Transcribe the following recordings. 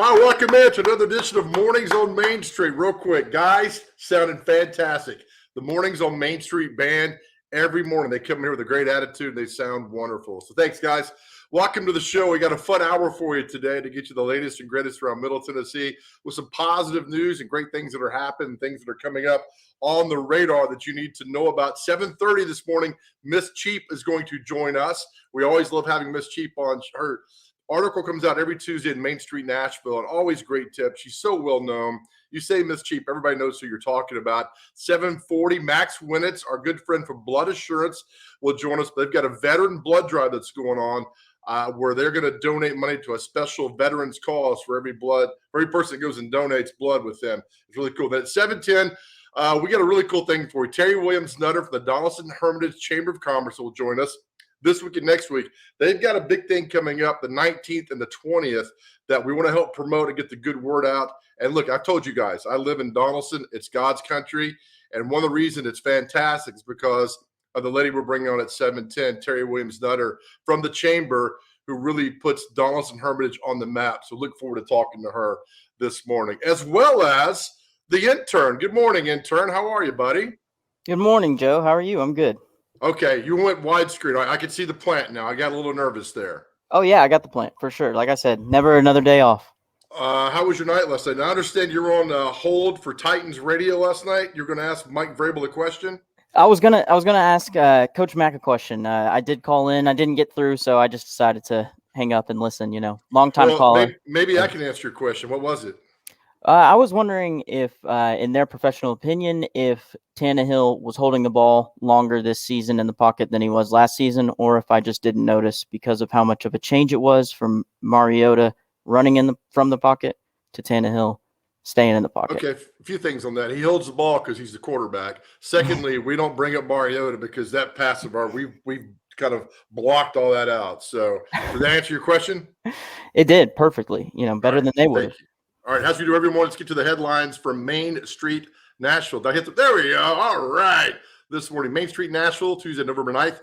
Welcome in to another edition of Mornings on Main Street. Real quick, guys, sounding fantastic. The Mornings on Main Street band, every morning they come here with a great attitude. They sound wonderful. So thanks, guys. Welcome to the show. We got a fun hour for you today to get you the latest and greatest around Middle Tennessee with some positive news and great things that are happening, things that are coming up on the radar that you need to know about. 7:30 this morning, Miss Cheap is going to join us. We always love having Miss Cheap on. Her article comes out every Tuesday in Main Street, Nashville, and always great tips. She's so well known. You say Miss Cheap, everybody knows who you're talking about. 7:40, Max Winnitz, our good friend from Blood Assurance, will join us. They've got a veteran blood drive that's going on where they're going to donate money to a special veterans cause for every person that goes and donates blood with them. It's really cool. Then at 7:10, we got a really cool thing for you. Terry Williams Nutter from the Donaldson Hermitage Chamber of Commerce will join us this week and next week. They've got a big thing coming up the 19th and the 20th that we want to help promote and get the good word out. And look, I told you guys, I live in Donaldson. It's God's country. And one of the reasons it's fantastic is because of the lady we're bringing on at 7:10, Terry Williams Nutter from the Chamber, who really puts Donaldson Hermitage on the map. So look forward to talking to her this morning, as well as the intern. Good morning, intern. How are you, buddy? Good morning, Joe. How are you? I'm good. Okay, you went widescreen. I can see the plant now. I got a little nervous there. Oh, yeah, I got the plant for sure. Like I said, never another day off. How was your night last night? Now, I understand you were on hold for Titans Radio last night. You're going to ask Mike Vrabel a question? I was gonna ask Coach Mack a question. I did call in. I didn't get through, so I just decided to hang up and listen. Long time caller. Maybe I can answer your question. What was it? I was wondering if, in their professional opinion, if Tannehill was holding the ball longer this season in the pocket than he was last season, or if I just didn't notice because of how much of a change it was from Mariota running from the pocket to Tannehill staying in the pocket. Okay, a few things on that. He holds the ball because he's the quarterback. Secondly, we don't bring up Mariota because that passive bar, we've kind of blocked all that out. So did that answer your question? It did perfectly. Better than they would have. All right, as we do every morning, let's get to the headlines from Main Street, Nashville. There we go. All right. This morning, Main Street, Nashville, Tuesday, November 9th,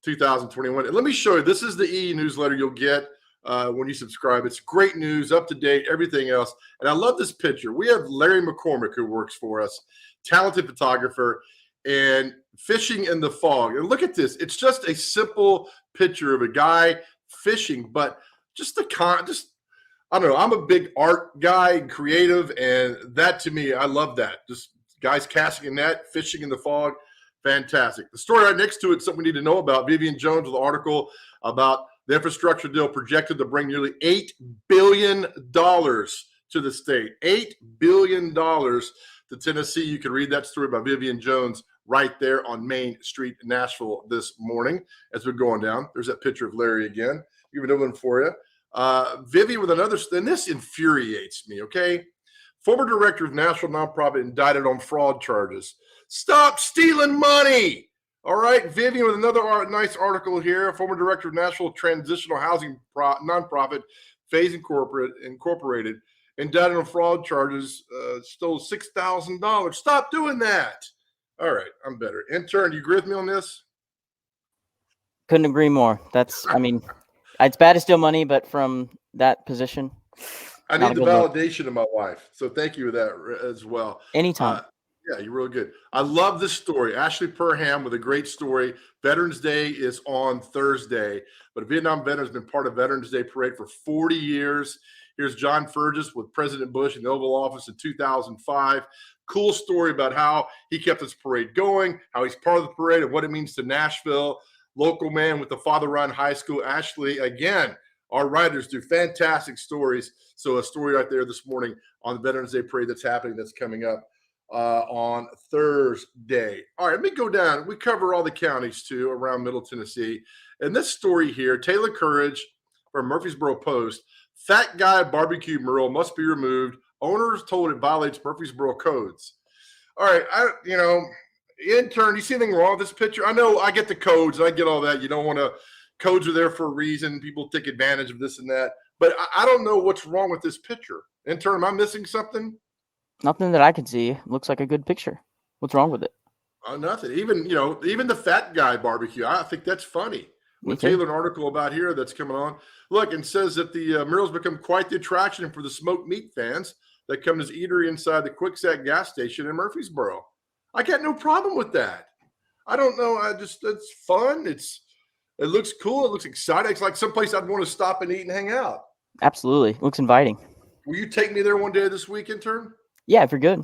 2021. And let me show you. This is the e-newsletter you'll get when you subscribe. It's great news, up to date, everything else. And I love this picture. We have Larry McCormick, who works for us, talented photographer, and fishing in the fog. And look at this. It's just a simple picture of a guy fishing, but I don't know. I'm a big art guy and creative, and that to me, I love that. Just guys casting a net, fishing in the fog, fantastic. The story right next to it is something we need to know about. Vivian Jones with an article about the infrastructure deal projected to bring nearly $8 billion to the state. $8 billion to Tennessee. You can read that story by Vivian Jones right there on Main Street, Nashville this morning as we're going down. There's that picture of Larry again. Give another one for you. Vivi with another, and this infuriates me, okay? Former director of national nonprofit indicted on fraud charges. Stop stealing money! All right, Vivian with another nice article here. Former director of national transitional housing nonprofit, Phase Incorporated, indicted on fraud charges, stole $6,000. Stop doing that. All right, I'm better. Intern, you agree with me on this? Couldn't agree more. It's bad to steal money, but from that position, I need the validation of my wife. So thank you for that as well. Anytime. Yeah, you're real good. I love this story. Ashley Perham with a great story. Veterans Day is on Thursday, but a Vietnam veteran has been part of Veterans Day Parade for 40 years. Here's John Fergus with President Bush in the Oval Office in 2005. Cool story about how he kept this parade going, how he's part of the parade, and what it means to Nashville. Local man with the Father Ryan High School. Ashley, again, our writers do fantastic stories. So a story right there this morning on the Veterans Day Parade that's happening, that's coming up on Thursday. All right, let me go down. We cover all the counties, too, around Middle Tennessee. And this story here, Taylor Courage from Murfreesboro Post, fat guy barbecue mural must be removed. Owners told it violates Murfreesboro codes. All right, intern, you see anything wrong with this picture? I know I get the codes. I get all that. You don't want to – codes are there for a reason. People take advantage of this and that. But I don't know what's wrong with this picture. Intern, am I missing something? Nothing that I can see. Looks like a good picture. What's wrong with it? Nothing. Even the fat guy barbecue, I think that's funny. Me with too. Taylor, an article about here that's coming on. Look, and says that the murals become quite the attraction for the smoked meat fans that come to this eatery inside the Kwikset gas station in Murfreesboro. I got no problem with that. I don't know. It's fun. It looks cool. It looks exciting. It's like someplace I'd want to stop and eat and hang out. Absolutely. Looks inviting. Will you take me there one day this week, intern? Yeah, if you're good.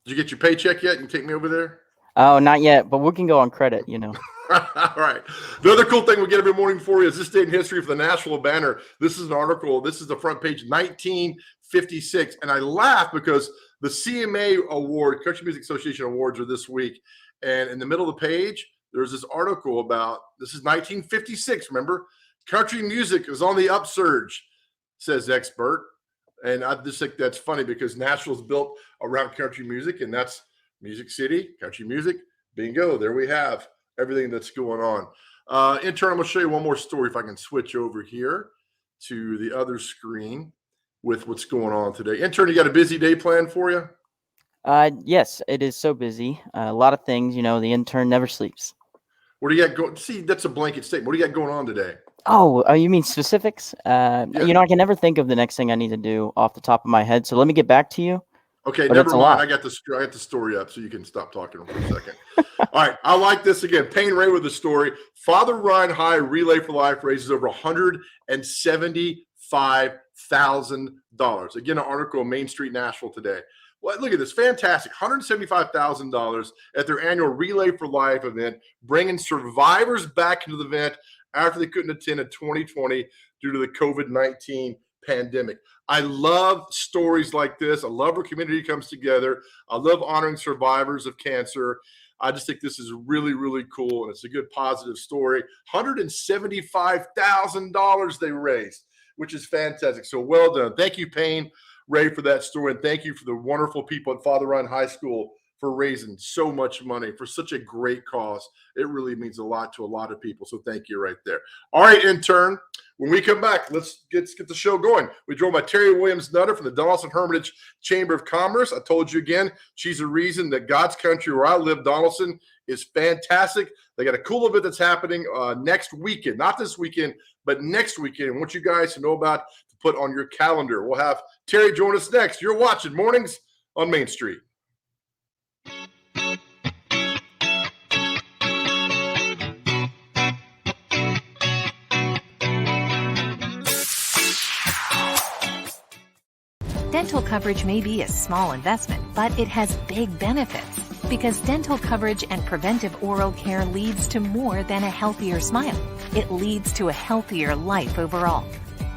Did you get your paycheck yet? You take me over there? Oh, not yet, but we can go on credit, All right. The other cool thing we get every morning for you is this day in history for the Nashville banner. This is an article. This is the front page, 1956. And I laugh because the CMA Award, Country Music Association Awards, are this week. And in the middle of the page, there's this article about, this is 1956, remember? Country music is on the upsurge, says expert. And I just think that's funny because Nashville's built around country music, and that's Music City, country music, bingo. There we have everything that's going on. Intern, I'm going to show you one more story if I can switch over here to the other screen with what's going on today. Intern, you got a busy day planned for you? Yes, it is so busy. A lot of things, the intern never sleeps. What do you got going? See, that's a blanket statement. What do you got going on today? Oh, you mean specifics? I can never think of the next thing I need to do off the top of my head. So let me get back to you. Okay, But never it's a mind. lot. I got the story up, so you can stop talking for a second. All right, I like this again. Payne Ray with the story. Father Ryan High Relay for Life raises over $175,000. Again, an article on Main Street, Nashville today. Well, look at this, fantastic! $175,000 at their annual Relay for Life event, bringing survivors back into the event after they couldn't attend in 2020 due to the COVID-19 pandemic. I love stories like this. I love where community comes together. I love honoring survivors of cancer. I just think this is really, really cool, and it's a good positive story. $175,000 they raised, which is fantastic. So well done. Thank you, Payne Ray, for that story, and thank you for the wonderful people at Father Ryan High School for raising so much money for such a great cause. It really means a lot to a lot of people. So thank you right there. All right, intern. When we come back, let's get the show going. We drove by Terry Williams Nutter from the Donaldson Hermitage Chamber of Commerce. I told you again, she's a reason that God's country where I live, Donaldson, is fantastic. They got a cool event that's happening next weekend, not this weekend, but next weekend. I want you guys to know about to put on your calendar. We'll have Terry join us next. You're watching Mornings on Main Street. Dental coverage may be a small investment, but it has big benefits because dental coverage and preventive oral care leads to more than a healthier smile. It leads to a healthier life overall.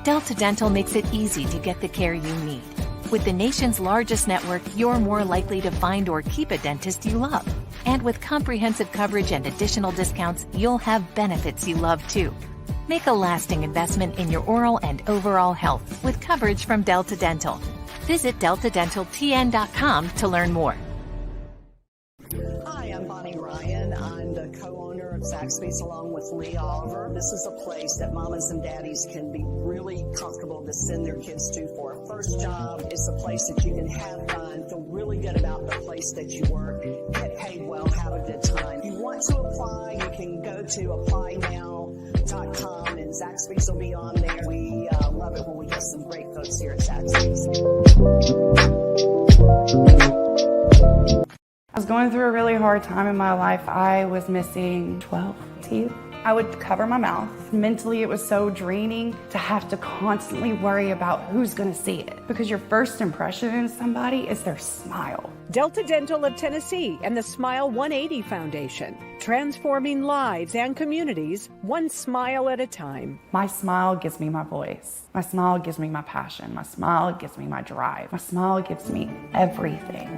Delta Dental makes it easy to get the care you need. With the nation's largest network, you're more likely to find or keep a dentist you love. And with comprehensive coverage and additional discounts, you'll have benefits you love too. Make a lasting investment in your oral and overall health with coverage from Delta Dental. Visit deltadentaltn.com to learn more. Hi, I'm Bonnie Ryan. I'm the co-owner of Zaxby's along with Lee Oliver. This is a place that mamas and daddies can be really comfortable to send their kids to for a first job. It's a place that you can have fun, feel really good about the place that you work, get paid well, have a good time. If you want to apply, you can go to applynow.com and Zaxby's will be on there. We love it when we get some great folks here at Zaxby's. I was going through a really hard time in my life. I was missing 12 teeth. I would cover my mouth. Mentally, it was so draining to have to constantly worry about who's gonna see it, because your first impression in somebody is their smile. Delta Dental of Tennessee and the Smile 180 Foundation, transforming lives and communities one smile at a time. My smile gives me my voice. My smile gives me my passion. My smile gives me my drive. My smile gives me everything.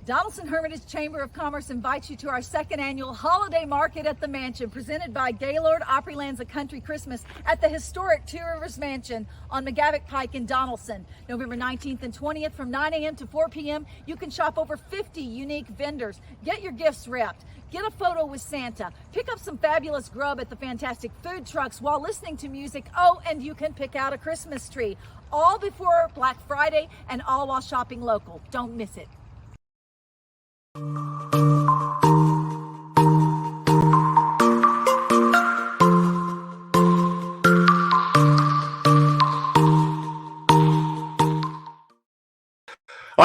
Donaldson Hermitage Chamber of Commerce invites you to our second annual holiday market at the Mansion, presented by Gaylord Opryland's A Country Christmas at the historic Two Rivers Mansion on McGavick Pike in Donaldson. November 19th and 20th from 9 a.m. to 4 p.m. You can shop over 50 unique vendors. Get your gifts wrapped. Get a photo with Santa. Pick up some fabulous grub at the fantastic food trucks while listening to music. Oh, and you can pick out a Christmas tree. All before Black Friday and all while shopping local. Don't miss it.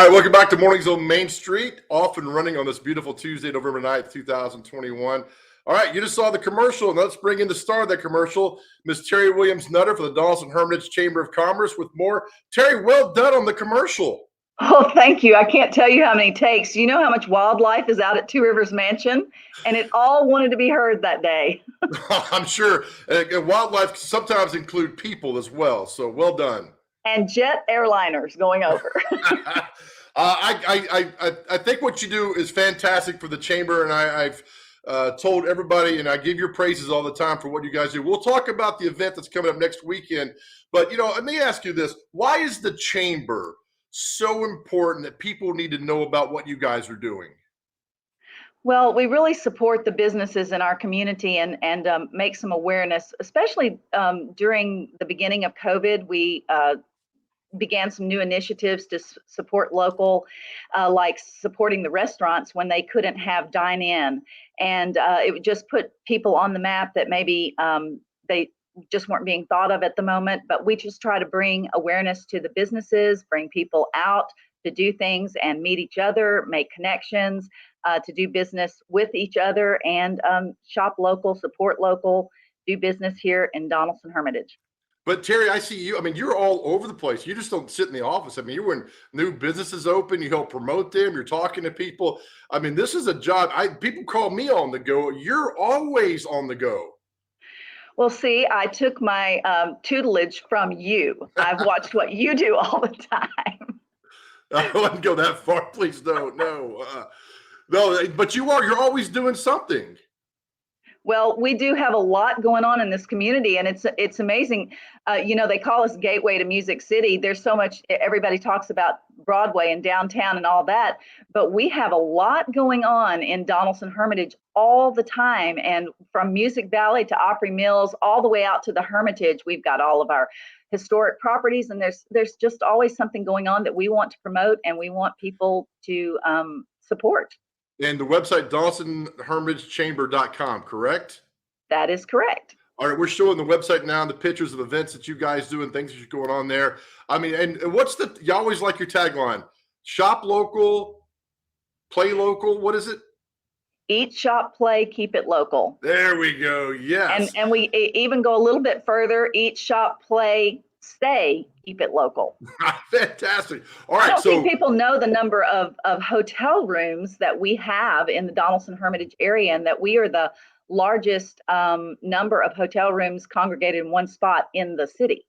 right, welcome back to Mornings on Main Street, off and running on this beautiful Tuesday, November 9th, 2021. All right, you just saw the commercial, and let's bring in the star of that commercial, Miss Terry Williams-Nutter for the Donaldson Hermitage Chamber of Commerce with more. Terry, well done on the commercial. Oh, thank you. I can't tell you how many takes. You know how much wildlife is out at Two Rivers Mansion, and it all wanted to be heard that day. I'm sure wildlife sometimes include people as well, so well done. And jet airliners going over. I think what you do is fantastic for the chamber, and I've told everybody, and I give your praises all the time for what you guys do. We'll talk about the event that's coming up next weekend, but let me ask you this: why is the chamber so important that people need to know about what you guys are doing? Well, we really support the businesses in our community and make some awareness, especially during the beginning of COVID. We began some new initiatives to support local, like supporting the restaurants when they couldn't have dine-in. And it would just put people on the map that maybe they just weren't being thought of at the moment. But we just try to bring awareness to the businesses, bring people out to do things and meet each other, make connections, to do business with each other, and shop local, support local, do business here in Donaldson Hermitage. But Terry, I see you. I mean, you're all over the place. You just don't sit in the office. I mean, you're when new businesses open, you help promote them. You're talking to people. I mean, this is a job. People call me on the go. You're always on the go. Well, see, I took my tutelage from you. I've watched what you do all the time. I wouldn't go that far. Please don't. No. No, but you're always doing something. Well, we do have a lot going on in this community, and it's amazing. They call us Gateway to Music City. There's so much, everybody talks about Broadway and downtown and all that, but we have a lot going on in Donaldson Hermitage all the time. And from Music Valley to Opry Mills, all the way out to the Hermitage, we've got all of our historic properties, and there's just always something going on that we want to promote and we want people to support. And the website, DonalsonHermitageChamber.com, correct? That is correct. All right, we're showing the website now, the pictures of events that you guys do and things that are going on there. I mean, and what's you always like your tagline? Shop local, play local. What is it? Eat, shop, play, keep it local. There we go. Yes. And we even go a little bit further. Eat, shop, play, stay, keep it local. Fantastic. All right. I don't think people know the number of hotel rooms that we have in the Donaldson Hermitage area, and that we are the largest number of hotel rooms congregated in one spot in the city.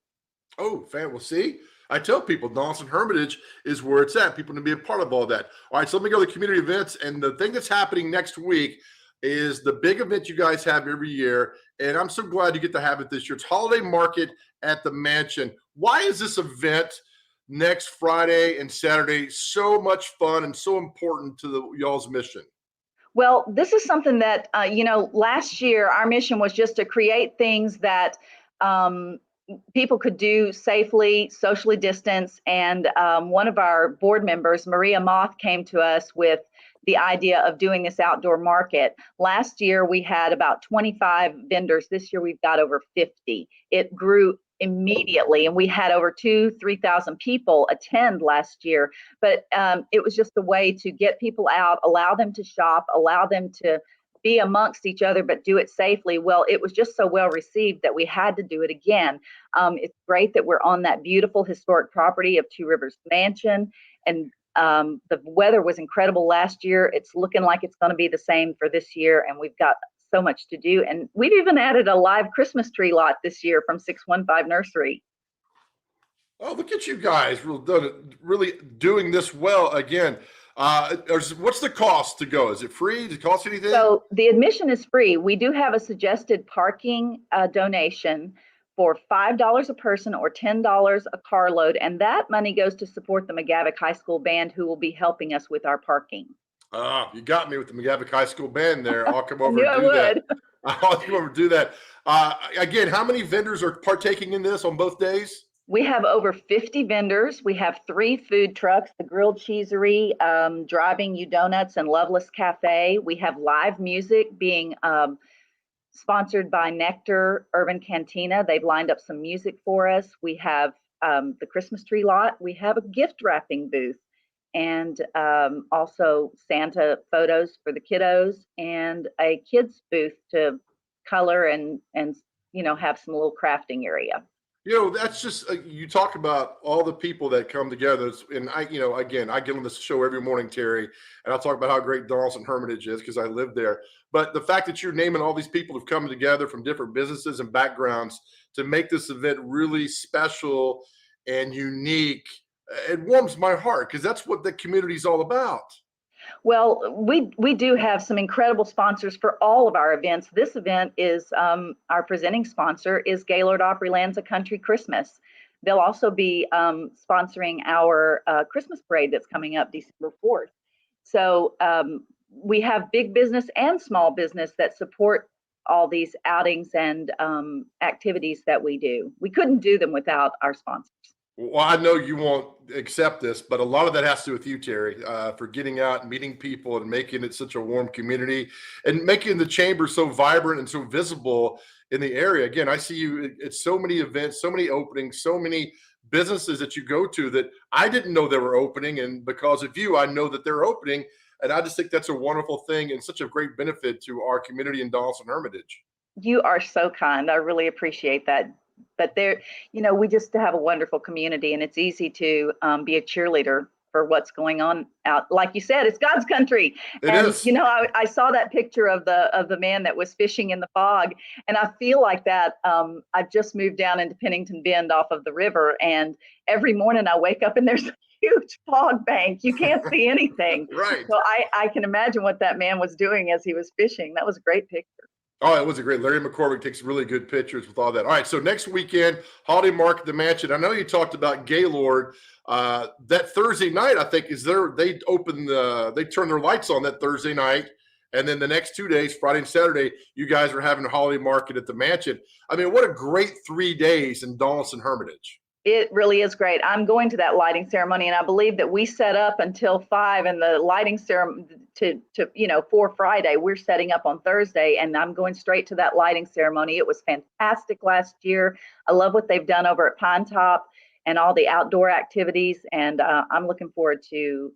Oh, well, see, I tell people Donaldson Hermitage is where it's at. People need to be a part of all that. All right. So let me go to the community events. And the thing that's happening next week is the big event you guys have every year. And I'm so glad you get to have it this year. It's Holiday Market at the Mansion. Why is this event next Friday and Saturday so much fun and so important to y'all's mission? Well, this is something that, last year our mission was just to create things that people could do safely, socially distanced. And one of our board members, Maria Moth, came to us with the idea of doing this outdoor market. Last year, we had about 25 vendors. This year, we've got over 50. It grew immediately, and we had over 3,000 people attend last year. But it was just a way to get people out, allow them to shop, allow them to be amongst each other, but do it safely. Well, it was just so well received that we had to do it again. It's great that we're on that beautiful historic property of Two Rivers Mansion, and the weather was incredible last year. It's looking like it's going to be the same for this year, and we've got so much to do. And we've even added a live Christmas tree lot this year from 615 Nursery. Oh, look at you guys really doing this well again. What's the cost to go? Is it free? Does it cost anything? So the admission is free. We do have a suggested parking donation for $5 a person or $10 a carload, and that money goes to support the McGavock High School Band, who will be helping us with our parking. You got me with the McGavock High School Band there. I'll come over and do that. I'll come over and do that. Again, how many vendors are partaking in this on both days? We have over 50 vendors. We have 3 food trucks, the Grilled Cheesery, Driving You Donuts, and Loveless Cafe. We have live music being sponsored by Nectar Urban Cantina. They've lined up some music for us. We have the Christmas tree lot. We have a gift wrapping booth. and also Santa photos for the kiddos, and a kids booth to color and have some little crafting area. That's just you talk about all the people that come together, and again, I get on this show every morning, Terry, and I'll talk about how great Donaldson Hermitage is because I live there. But the fact that you're naming all these people who've come together from different businesses and backgrounds to make this event really special and unique, it warms my heart because that's what the community is all about. Well, we do have some incredible sponsors for all of our events. This event is our presenting sponsor is Gaylord Opryland's A Country Christmas. They'll also be sponsoring our Christmas parade that's coming up December 4th. So we have big business and small business that support all these outings and activities that we do. We couldn't do them without our sponsors. Well, I know you won't accept this, but a lot of that has to do with you, Terry, for getting out and meeting people and making it such a warm community and making the chamber so vibrant and so visible in the area. Again, I see you at so many events, so many openings, so many businesses that you go to that I didn't know they were opening. And because of you, I know that they're opening. And I just think that's a wonderful thing and such a great benefit to our community in Donaldson Hermitage. You are so kind. I really appreciate that. But we just have a wonderful community, and it's easy to be a cheerleader for what's going on out. Like you said, it's God's country. It is. I saw that picture of the man that was fishing in the fog, and I feel like that. I've just moved down into Pennington Bend off of the river, and every morning I wake up and there's a huge fog bank. You can't see anything. Right. So I can imagine what that man was doing as he was fishing. That was a great picture. Oh, it was a great. Larry McCormick takes really good pictures with all that. All right, so next weekend, Holiday Market at the Mansion. I know you talked about Gaylord. That Thursday night, I think, they turn their lights on that Thursday night. And then the next 2 days, Friday and Saturday, you guys are having a Holiday Market at the Mansion. I mean, what a great 3 days in Donaldson Hermitage. It really is great. I'm going to that lighting ceremony, and I believe that we set up until 5, and the lighting ceremony for Friday, we're setting up on Thursday, and I'm going straight to that lighting ceremony. It was fantastic last year. I love what they've done over at Pine Top and all the outdoor activities, and I'm looking forward to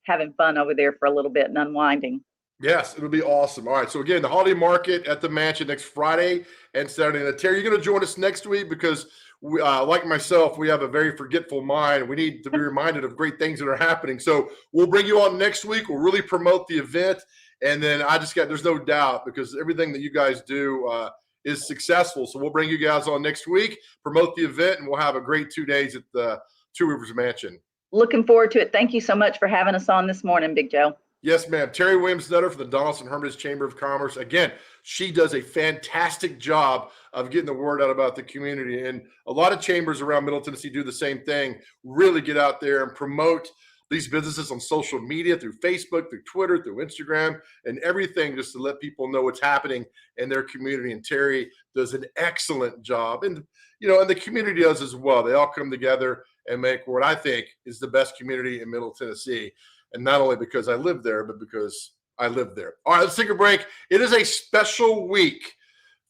having fun over there for a little bit and unwinding. Yes, it'll be awesome. All right, so again, the Holiday Market at the Mansion next Friday and Saturday. And Terry, you're going to join us next week because we, like myself, we have a very forgetful mind. We need to be reminded of great things that are happening. So we'll bring you on next week. We'll really promote the event. And then there's no doubt because everything that you guys do is successful. So we'll bring you guys on next week, promote the event, and we'll have a great 2 days at the Two Rivers Mansion. Looking forward to it. Thank you so much for having us on this morning, Big Joe. Yes, ma'am. Terry Williams-Nutter from the Donaldson Hermitage Chamber of Commerce. Again, she does a fantastic job of getting the word out about the community. And a lot of chambers around Middle Tennessee do the same thing, really get out there and promote these businesses on social media, through Facebook, through Twitter, through Instagram, and everything, just to let people know what's happening in their community. And Terry does an excellent job. And, and the community does as well. They all come together and make what I think is the best community in Middle Tennessee. And not only because I live there, but because I live there. All right, let's take a break. It is a special week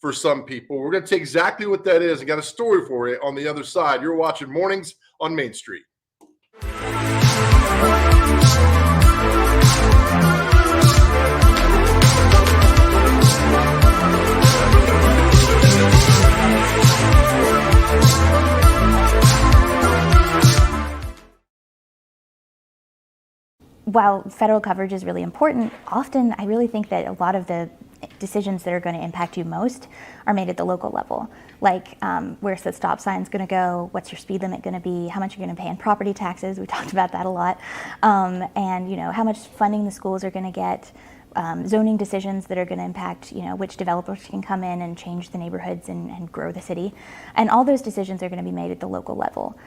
for some people. We're going to take exactly what that is and got a story for you on the other side. You're watching Mornings on Main Street. While federal coverage is really important, often I really think that a lot of the decisions that are going to impact you most are made at the local level. Like where's the stop sign's going to go, what's your speed limit going to be, how much you're going to pay in property taxes, we talked about that a lot, and how much funding the schools are going to get, zoning decisions that are going to impact which developers can come in and change the neighborhoods and grow the city. And all those decisions are going to be made at the local level.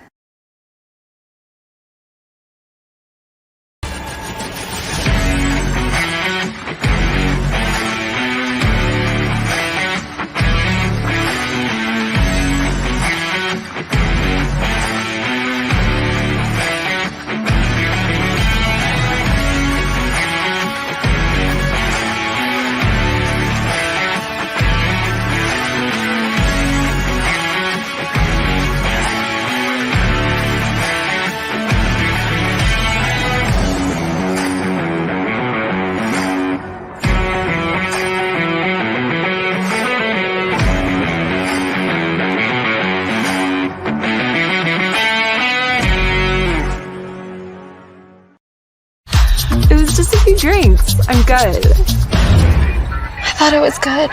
drinks. I'm good. I thought it was good.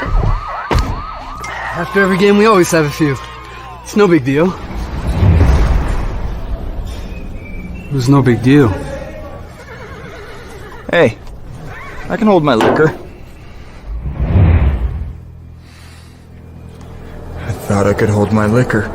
After every game, we always have a few. It's no big deal. It was no big deal. Hey, I can hold my liquor. I thought I could hold my liquor.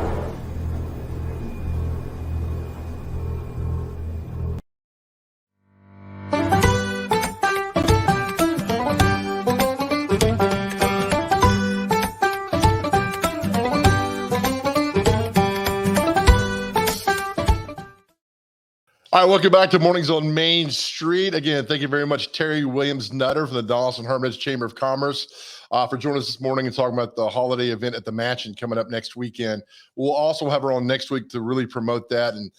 All right, welcome back to Mornings on Main Street. Again, thank you very much, Terry Williams-Nutter from the Donaldson-Hermitage Chamber of Commerce for joining us this morning and talking about the holiday event at the Mansion coming up next weekend. We'll also have her on next week to really promote that and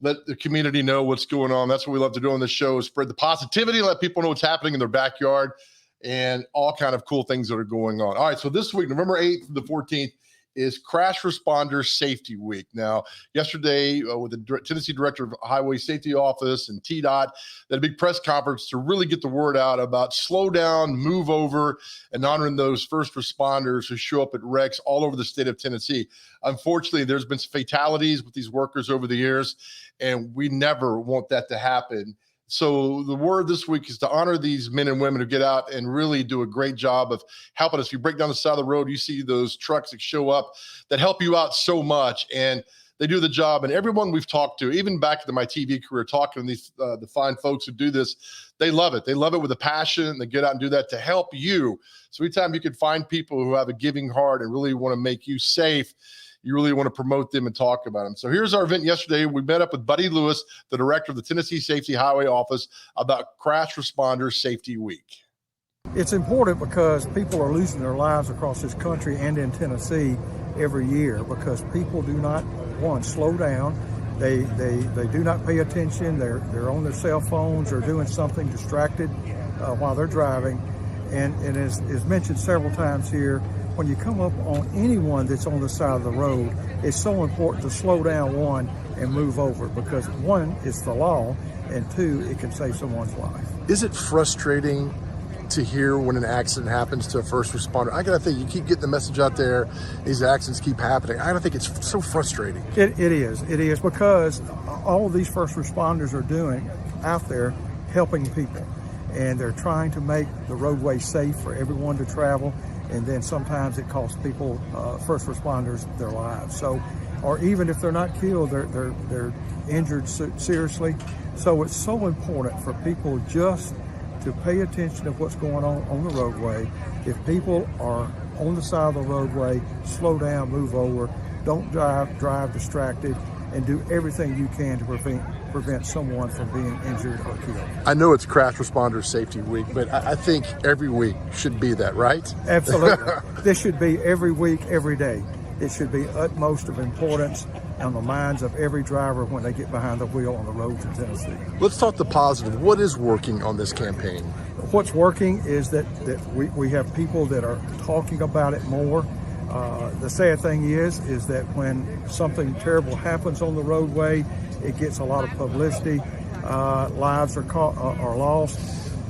let the community know what's going on. That's what we love to do on this show, is spread the positivity, let people know what's happening in their backyard and all kind of cool things that are going on. All right, so this week, November 8th to the 14th, is Crash Responder Safety Week. Now, yesterday, with the Tennessee Director of Highway Safety Office and TDOT, they had a big press conference to really get the word out about slow down, move over, and honoring those first responders who show up at wrecks all over the state of Tennessee. Unfortunately, there's been some fatalities with these workers over the years, and we never want that to happen. So the word this week is to honor these men and women who get out and really do a great job of helping us. If you break down the side of the road, you see those trucks that show up that help you out so much, and they do the job. And everyone we've talked to, even back to my TV career, talking to these the fine folks who do this, they love it. They love it with a passion, and they get out and do that to help you. So anytime you can find people who have a giving heart and really want to make you safe, you really want to promote them and talk about them. So here's our event yesterday. We met up with Buddy Lewis, the director of the Tennessee Safety Highway Office, about Crash Responder Safety Week. It's important because people are losing their lives across this country and in Tennessee every year because people do not, one, slow down. They do not pay attention. They're on their cell phones or doing something distracted while they're driving. And as mentioned several times here, when you come up on anyone that's on the side of the road, it's so important to slow down, one, and move over, because one, it's the law, and two, it can save someone's life. Is it frustrating to hear when an accident happens to a first responder? I gotta think, you keep getting the message out there, these accidents keep happening. I gotta think it's so frustrating. It is because all of these first responders are doing out there helping people, and they're trying to make the roadway safe for everyone to travel. And then sometimes it costs people, first responders, their lives. So, or even if they're not killed, they're injured seriously. So it's so important for people just to pay attention to what's going on the roadway. If people are on the side of the roadway, slow down, move over, don't drive distracted, and do everything you can to prevent someone from being injured or killed. I know it's Crash Responder Safety Week, but I think every week should be that, right? Absolutely. This should be every week, every day. It should be utmost of importance on the minds of every driver when they get behind the wheel on the roads in Tennessee. Let's talk the positive. What is working on this campaign? What's working is that we have people that are talking about it more. The sad thing is that when something terrible happens on the roadway, it gets a lot of publicity. Lives are lost.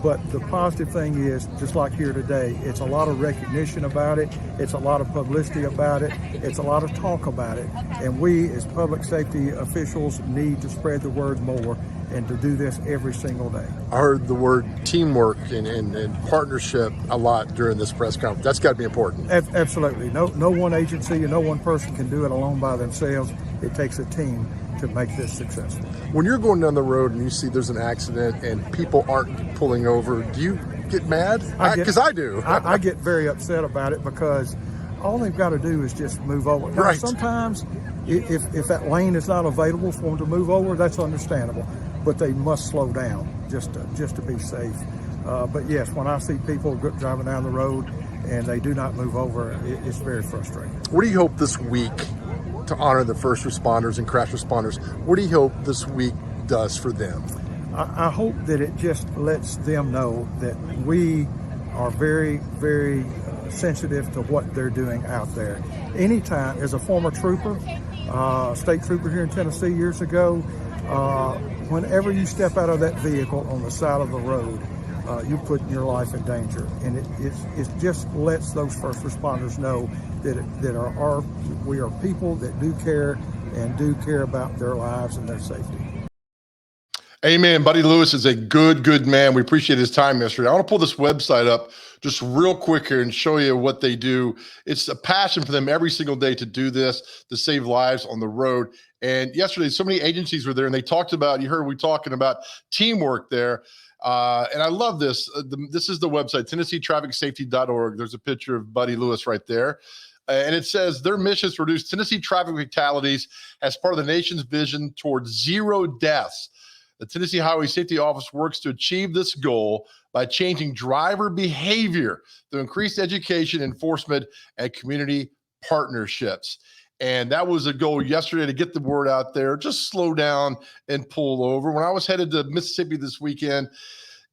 But the positive thing is, just like here today, it's a lot of recognition about it. It's a lot of publicity about it. It's a lot of talk about it. And we, as public safety officials, need to spread the word more and to do this every single day. I heard the word teamwork and partnership a lot during this press conference. That's got to be important. Absolutely. No one agency and no one person can do it alone by themselves. It takes a team to make this successful. When you're going down the road and you see there's an accident and people aren't pulling over, do you get mad? Because I do. I get very upset about it because all they've got to do is just move over. Now, right. Sometimes if that lane is not available for them to move over, that's understandable. But they must slow down just to be safe. But yes, when I see people driving down the road and they do not move over, it's very frustrating. What do you hope this week to honor the first responders and crash responders? What do you hope this week does for them? I hope that it just lets them know that we are very, very sensitive to what they're doing out there. Anytime, as a former trooper, state trooper here in Tennessee years ago, whenever you step out of that vehicle on the side of the road, you're putting your life in danger. And it just lets those first responders know that we are people that do care and do care about their lives and their safety. Amen. Buddy Lewis is a good man. We appreciate his time yesterday. I want to pull this website up just real quick here and show you what they do. It's a passion for them every single day to do this, to save lives on the road. And yesterday, so many agencies were there, and they talked about, you heard we talking about teamwork there. And I love this. This is the website, TennesseeTrafficSafety.org. There's a picture of Buddy Lewis right there. And it says their mission is to reduce Tennessee traffic fatalities as part of the nation's vision towards 0 deaths. The Tennessee Highway Safety Office works to achieve this goal by changing driver behavior through increased education, enforcement, and community partnerships. And that was a goal yesterday, to get the word out there, just slow down and pull over. When I was headed to Mississippi this weekend,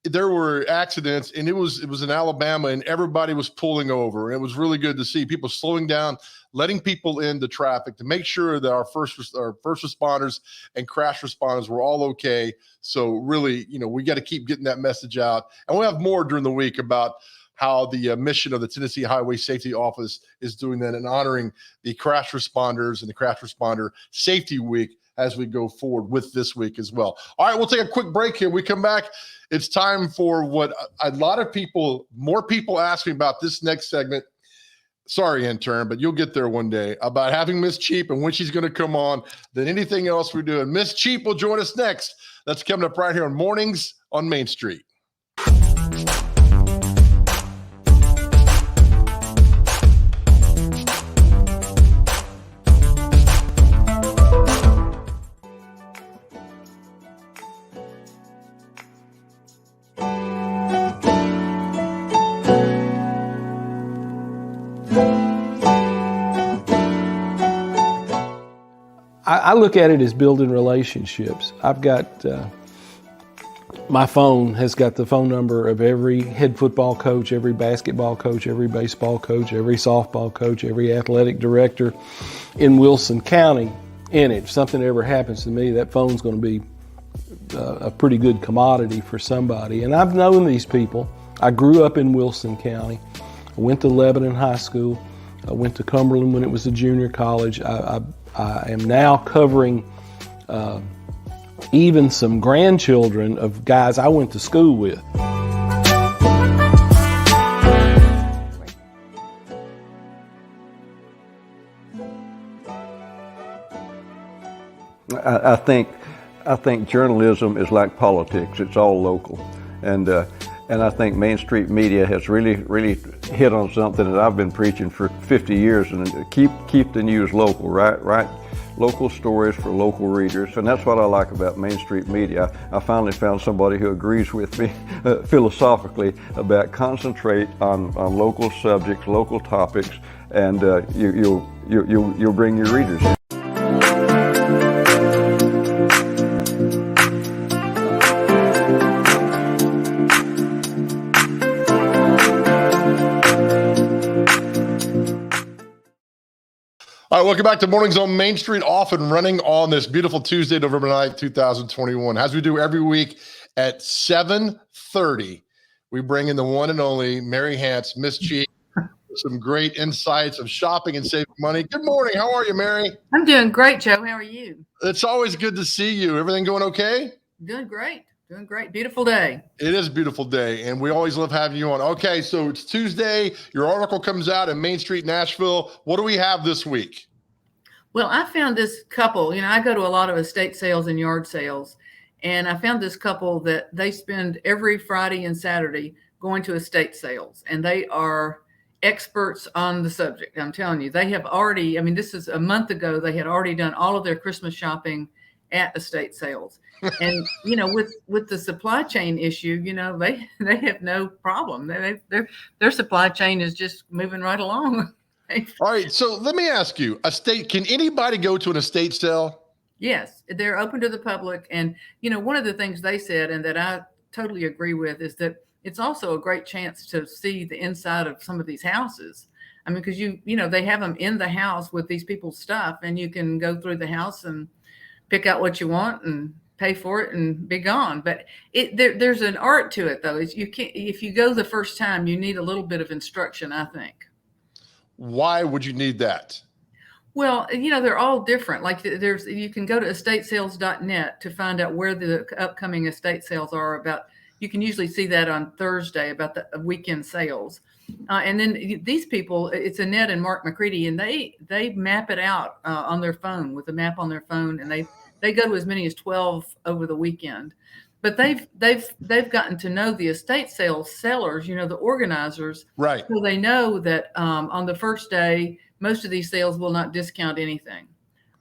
there were accidents, and it was in Alabama, and everybody was pulling over. And it was really good to see people slowing down, letting people into traffic to make sure that our first responders and crash responders were all okay. So really, we got to keep getting that message out. And we'll have more during the week about how the mission of the Tennessee Highway Safety Office is doing that and honoring the crash responders and the Crash Responder Safety Week as we go forward with this week as well. All right, we'll take a quick break here. We come back. It's time for what a lot of more people ask me about this next segment. Sorry, intern, but you'll get there one day, about having Miss Cheap and when she's going to come on than anything else we're doing. Miss Cheap will join us next. That's coming up right here on Mornings on Main Street. I look at it as building relationships. I've got, my phone has got the phone number of every head football coach, every basketball coach, every baseball coach, every softball coach, every athletic director in Wilson County in it. If something ever happens to me, that phone's going to be a pretty good commodity for somebody. And I've known these people. I grew up in Wilson County. I went to Lebanon High School. I went to Cumberland when it was a junior college. I am now covering even some grandchildren of guys I went to school with. I think journalism is like politics. It's all local, and I think Main Street Media has really hit on something that I've been preaching for 50 years, and keep the news local, right? Local stories for local readers, and that's what I like about Main Street Media. I finally found somebody who agrees with me philosophically about concentrate on local subjects, local topics, and you'll bring your readers in. All right, welcome back to Mornings on Main Street, off and running on this beautiful Tuesday, November 9th, 2021. As we do every week at 7:30, we bring in the one and only Mary Hance, Miss Cheap, some great insights of shopping and saving money. Good morning. How are you, Mary? I'm doing great, Joe. How are you? It's always good to see you. Everything going okay? Doing great. Doing great. Beautiful day. It is a beautiful day, and we always love having you on. Okay, so it's Tuesday. Your article comes out in Main Street, Nashville. What do we have this week? Well, I found this couple. I go to a lot of estate sales and yard sales, and I found this couple that they spend every Friday and Saturday going to estate sales, and they are experts on the subject. I'm telling you, they have already, this is a month ago, they had already done all of their Christmas shopping at estate sales. And with the supply chain issue, they have no problem. Their supply chain is just moving right along. All right, so let me ask you, can anybody go to an estate sale? Yes, they're open to the public. And one of the things they said, and that I totally agree with, is that it's also a great chance to see the inside of some of these houses. Because they have them in the house with these people's stuff, and you can go through the house and pick out what you want and pay for it and be gone. But there's an art to it, though. You can't, if you go the first time, you need a little bit of instruction, I think. Why would you need that? Well, they're all different. Like you can go to estatesales.net to find out where the upcoming estate sales are. You can usually see that on Thursday about the weekend sales. And then these people, it's Annette and Mark McCready, and they map it out on their phone with a map on their phone, and they go to as many as 12 over the weekend. But they've gotten to know the estate sales sellers, the organizers, right? So they know that on the first day, most of these sales will not discount anything.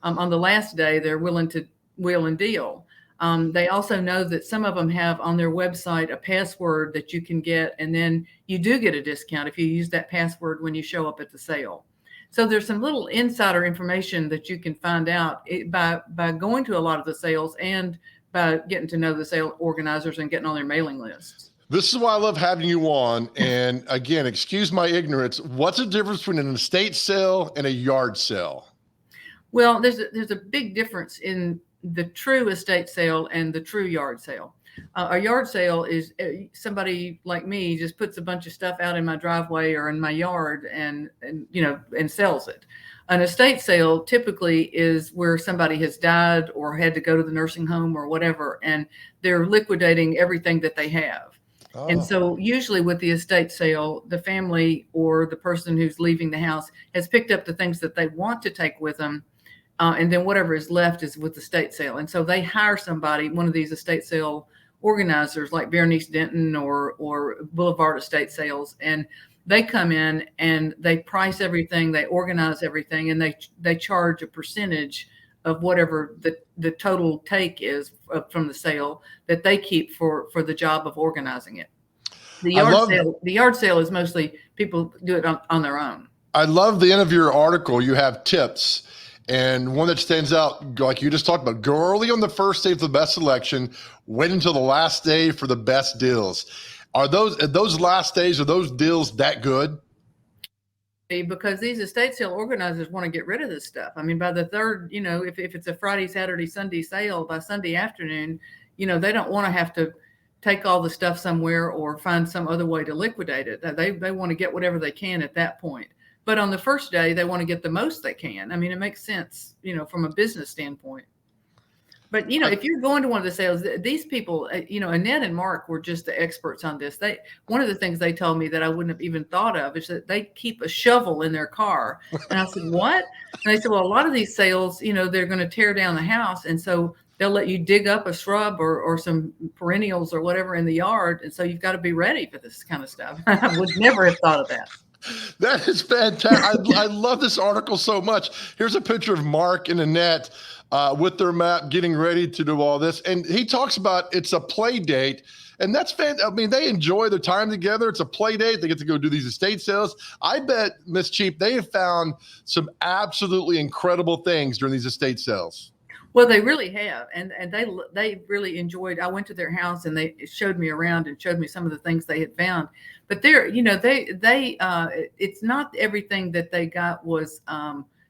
On the last day, they're willing to wheel and deal. They also know that some of them have on their website a password that you can get, and then you do get a discount if you use that password when you show up at the sale. So there's some little insider information that you can find out by going to a lot of the sales and by getting to know the sale organizers and getting on their mailing lists. This is why I love having you on. And again, excuse my ignorance. What's the difference between an estate sale and a yard sale? Well, there's a big difference in the true estate sale and the true yard sale. A yard sale is somebody like me just puts a bunch of stuff out in my driveway or in my yard and sells it. An estate sale typically is where somebody has died or had to go to the nursing home or whatever, and they're liquidating everything that they have. Oh. And so usually with the estate sale, the family or the person who's leaving the house has picked up the things that they want to take with them. And then whatever is left is with the estate sale. And so they hire somebody, one of these estate sale organizers like Berenice Denton or Boulevard Estate Sales, and they come in and they price everything, they organize everything, and they charge a percentage of whatever the total take is from the sale that they keep for the job of organizing it. The yard sale is mostly people do it on their own. I love the end of your article. You have tips. And one that stands out, like you just talked about, go early on the first day for the best selection, wait until the last day for the best deals. Are those last days, are those deals that good? Because these estate sale organizers want to get rid of this stuff. I mean, by the third, if it's a Friday, Saturday, Sunday sale, by Sunday afternoon, they don't want to have to take all the stuff somewhere or find some other way to liquidate it. They want to get whatever they can at that point. But on the first day, they want to get the most they can. I mean, it makes sense, from a business standpoint. But, if you're going to one of the sales, these people, Annette and Mark were just the experts on this. One of the things they told me that I wouldn't have even thought of is that they keep a shovel in their car. And I said, what? And they said, well, a lot of these sales, they're going to tear down the house. And so they'll let you dig up a shrub or some perennials or whatever in the yard. And so you've got to be ready for this kind of stuff. I would never have thought of that. That is fantastic. I love this article so much. Here's a picture of Mark and Annette with their map getting ready to do all this. And he talks about it's a play date. And that's fantastic. I mean, they enjoy their time together. It's a play date. They get to go do these estate sales. I bet, Miss Cheap, they have found some absolutely incredible things during these estate sales. Well, they really have, and they really enjoyed. I went to their house and they showed me around and showed me some of the things they had found. But it's not everything that they got was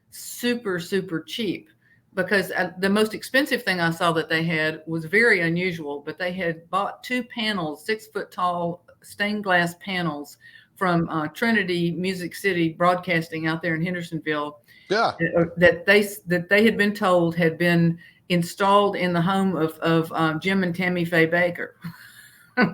super cheap, because the most expensive thing I saw that they had was very unusual. But they had bought 2 panels, 6 foot tall stained glass panels from Trinity Music City Broadcasting out there in Hendersonville. Yeah, that they had been told had been installed in the home of Jim and Tammy Faye Baker.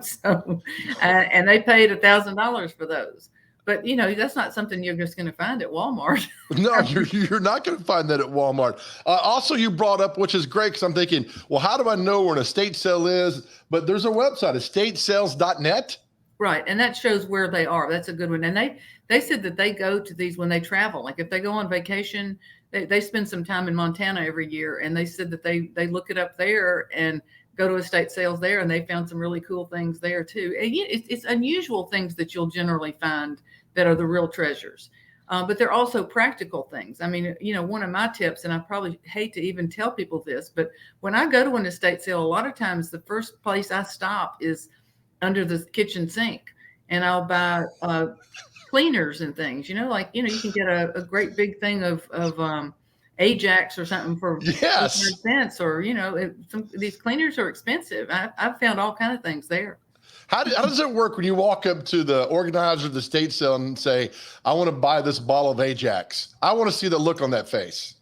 So, and they paid $1,000 for those. But that's not something you're just going to find at Walmart. No, you're not going to find that at Walmart. Also, you brought up, which is great, because I'm thinking, well, how do I know where an estate sale is? But there's a website, estatesales.net. Right, and that shows where they are. That's a good one. And they said that they go to these when they travel. Like if they go on vacation, they spend some time in Montana every year, and they said that they look it up there and go to estate sales there, and they found some really cool things there too. And it's unusual things that you'll generally find that are the real treasures. But they're also practical things. I mean, one of my tips, and I probably hate to even tell people this, but when I go to an estate sale, a lot of times the first place I stop is under the kitchen sink, and I'll buy cleaners and things, you can get a great big thing of Ajax or something for Yes. 5 cents, or these cleaners are expensive. I've found all kind of things there. How does it work when you walk up to the organizer of the state sale and say, I want to buy this bottle of Ajax? I want to see the look on that face.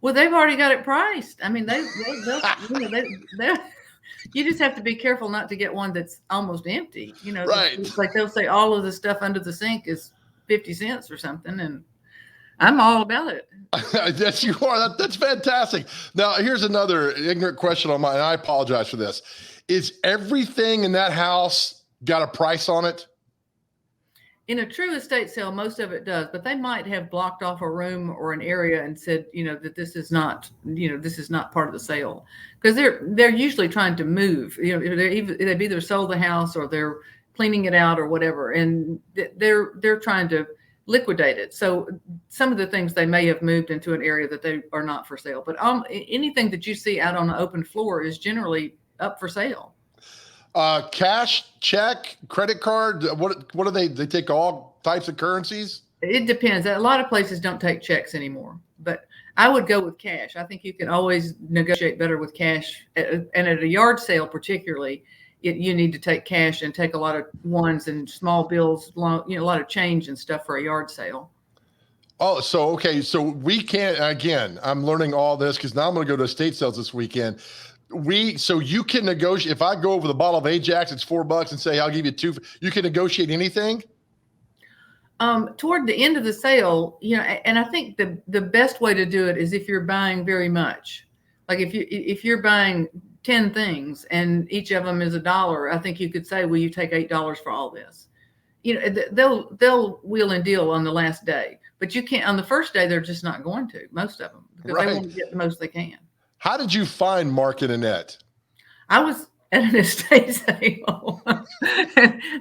Well, they've already got it priced. I mean, they'll you just have to be careful not to get one that's almost empty. Right. It's like they'll say all of the stuff under the sink is 50 cents or something, and I'm all about it. Yes, you are. That's fantastic. Now, here's another ignorant question on mine, and I apologize for this. Is everything in that house got a price on it? In a true estate sale, most of it does, but they might have blocked off a room or an area and said, that this is not, this is not part of the sale, because they're usually trying to move. They've either sold the house or they're cleaning it out or whatever, and they're trying to liquidate it. So some of the things they may have moved into an area that they are not for sale, but anything that you see out on the open floor is generally up for sale. Cash, check, credit card. What do they take all types of currencies? It depends. A lot of places don't take checks anymore, but I would go with cash. I think you can always negotiate better with cash, and at a yard sale particularly, you need to take cash and take a lot of ones and small bills, a lot of change and stuff for a yard sale. Oh, so okay, so we can't. Again, I'm learning all this because now I'm going to go to estate sales this weekend. So you can negotiate. If I go over the bottle of Ajax, it's $4 and say, I'll give you $2. You can negotiate anything. Toward the end of the sale, and I think the best way to do it is if you're buying very much. Like if you're buying 10 things and each of them is $1, I think you could say, will you take $8 for all this? They'll wheel and deal on the last day, but you can't on the first day. They're just not going to, most of them, because they want to get the most they can. How did you find Mark and Annette? I was at an estate sale.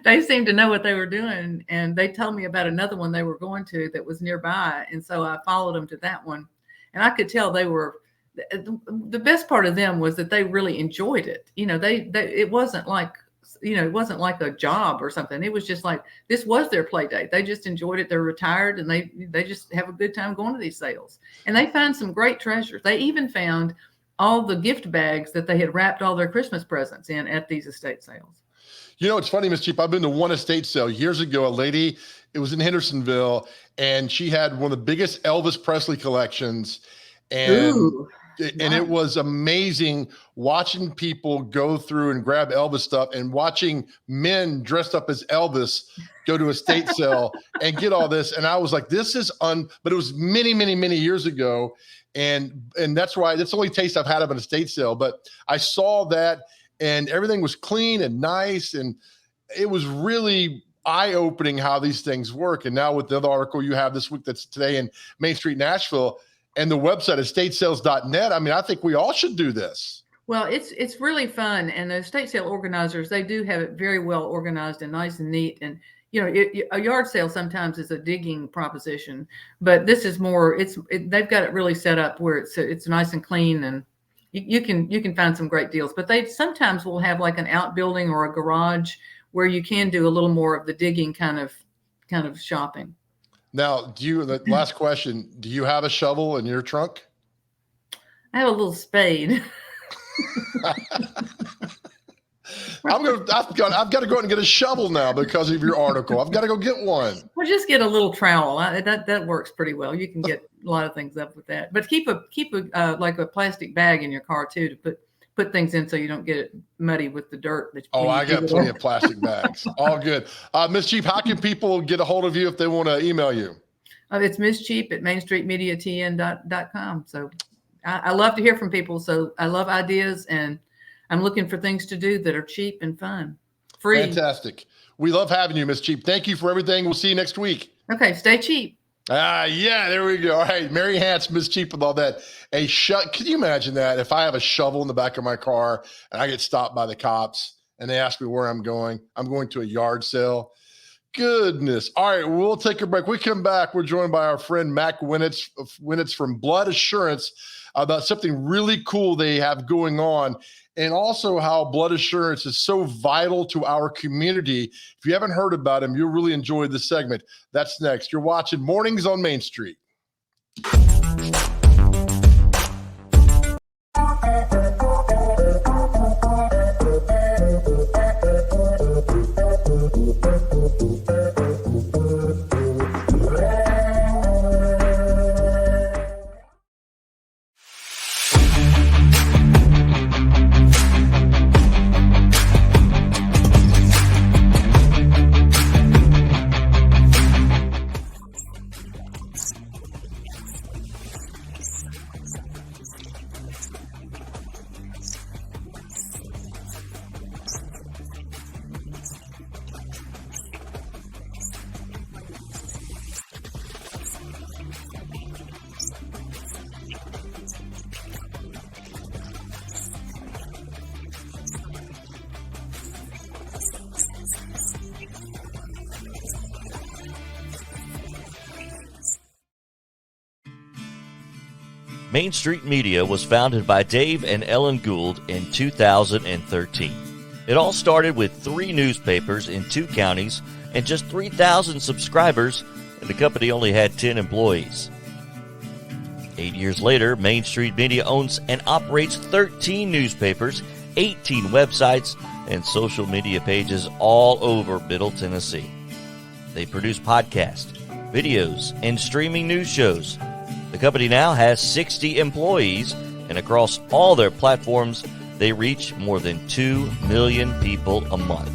They seemed to know what they were doing, and they told me about another one they were going to that was nearby, and so I followed them to that one. And I could tell they were. The best part of them was that they really enjoyed it. It wasn't like it wasn't like a job or something. It was just like this was their play date. They just enjoyed it. They're retired, and they just have a good time going to these sales. And they found some great treasures. They even found all the gift bags that they had wrapped all their Christmas presents in at these estate sales. It's funny, Miss Cheap. I've been to one estate sale years ago. A lady, it was in Hendersonville, and she had one of the biggest Elvis Presley collections. And Ooh. And it was amazing watching people go through and grab Elvis stuff and watching men dressed up as Elvis go to a estate sale and get all this. And I was like, this is but it was many, many, many years ago. And that's the only taste I've had of an estate sale. But I saw that and everything was clean and nice. And it was really eye-opening how these things work. And now with the other article you have this week that's today in Main Street, Nashville, and the website estatesales.net. I mean, I think we all should do this. Well, it's really fun. And the estate sale organizers, they do have it very well organized and nice and neat. And, a yard sale sometimes is a digging proposition, but this is more, they've got it really set up where it's nice and clean, and you can find some great deals, but they sometimes will have like an outbuilding or a garage where you can do a little more of the digging kind of shopping. Now, the last question, do you have a shovel in your trunk? I have a little spade. I've got to go out and get a shovel now because of your article. I've got to go get one. Well, just get a little trowel. That works pretty well. You can get a lot of things up with that. But keep a like a plastic bag in your car too to put things in so you don't get it muddy with the dirt. I got plenty of plastic bags. All good. Miss Cheap, how can people get a hold of you if they want to email you? It's Miss Cheap at mainstreetmediatn.com. So I love to hear from people. So I love ideas, and I'm looking for things to do that are cheap and fun. Free. Fantastic. We love having you, Miss Cheap. Thank you for everything. We'll see you next week. Okay. Stay cheap. Yeah, there we go. All right. Mary Hance, Miss Cheap with all that. Can you imagine that if I have a shovel in the back of my car and I get stopped by the cops and they ask me where I'm going to a yard sale. Goodness. All right. We'll take a break. We come back. We're joined by our friend Mac Winnitz from Blood Assurance about something really cool they have going on, and also how Blood Assurance is so vital to our community. If you haven't heard about him, you'll really enjoy this segment. That's next. You're watching Mornings on Main Street. Main Street Media was founded by Dave and Ellen Gould in 2013. It all started with 3 newspapers in 2 counties and just 3,000 subscribers, and the company only had 10 employees. 8 years later, Main Street Media owns and operates 13 newspapers, 18 websites, and social media pages all over Middle Tennessee. They produce podcasts, videos, and streaming news shows. The company now has 60 employees, and across all their platforms, they reach more than 2 million people a month.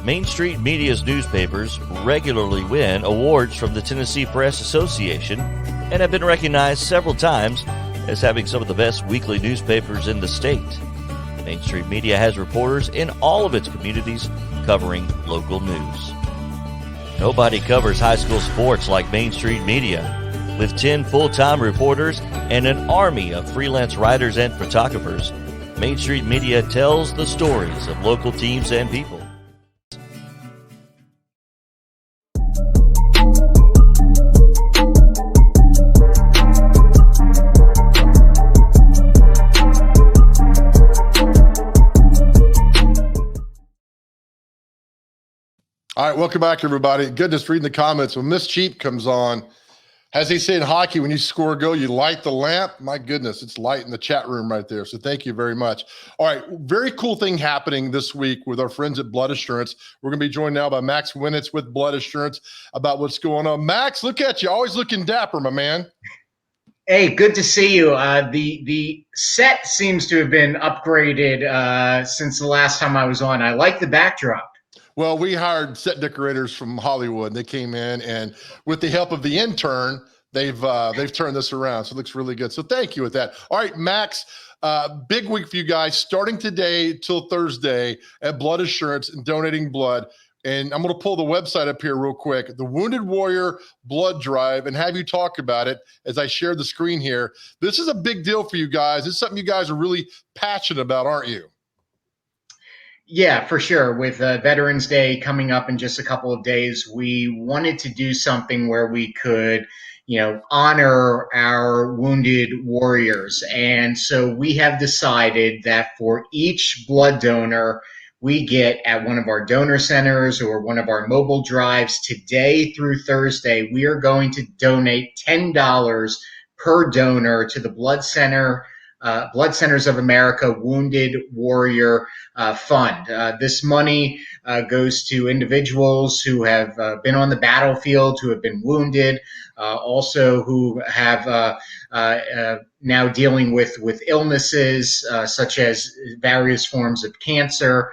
Main Street Media's newspapers regularly win awards from the Tennessee Press Association and have been recognized several times as having some of the best weekly newspapers in the state. Main Street Media has reporters in all of its communities covering local news. Nobody covers high school sports like Main Street Media. With 10 full-time reporters and an army of freelance writers and photographers, Main Street Media tells the stories of local teams and people. All right, welcome back, everybody. Goodness, reading the comments. When Miss Cheap comes on, as they say in hockey, when you score a goal, you light the lamp. My goodness, it's light in the chat room right there. So thank you very much. All right, very cool thing happening this week with our friends at Blood Assurance. We're going to be joined now by Max Winitz with Blood Assurance about what's going on. Max, look at you, always looking dapper, my man. Hey, good to see you. The set seems to have been upgraded since the last time I was on. I like the backdrop. Well, we hired set decorators from Hollywood. They came in, and with the help of the intern, they've turned this around. So it looks really good. So thank you with that. All right, Max, big week for you guys, starting today till Thursday at Blood Assurance and donating blood. And I'm going to pull the website up here real quick, the Wounded Warrior Blood Drive, and have you talk about it as I share the screen here. This is a big deal for you guys. It's something you guys are really passionate about, aren't you? Yeah, for sure. With Veterans Day coming up in just a couple of days, we wanted to do something where we could, honor our wounded warriors. And so we have decided that for each blood donor we get at one of our donor centers or one of our mobile drives today through Thursday, we are going to donate $10 per donor to the Blood Centers of America Wounded Warrior Fund. This money goes to individuals who have been on the battlefield, who have been wounded, also who have now dealing with illnesses such as various forms of cancer.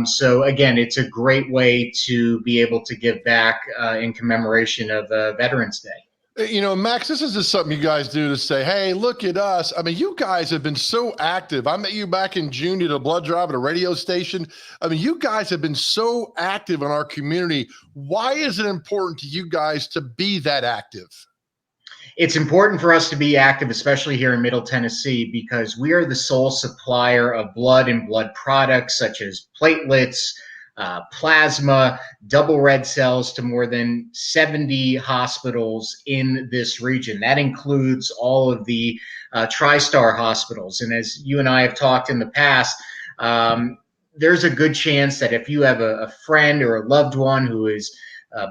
So again, it's a great way to be able to give back in commemoration of Veterans Day. Max, this is just something you guys do to say, hey, look at us. I mean, you guys have been so active. I met you back in June at a blood drive at a radio station. I mean, you guys have been so active in our community. Why is it important to you guys to be that active? It's important for us to be active, especially here in Middle Tennessee, because we are the sole supplier of blood and blood products such as platelets, plasma, double red cells to more than 70 hospitals in this region. That includes all of the TriStar hospitals. And as you and I have talked in the past, there's a good chance that if you have a friend or a loved one who is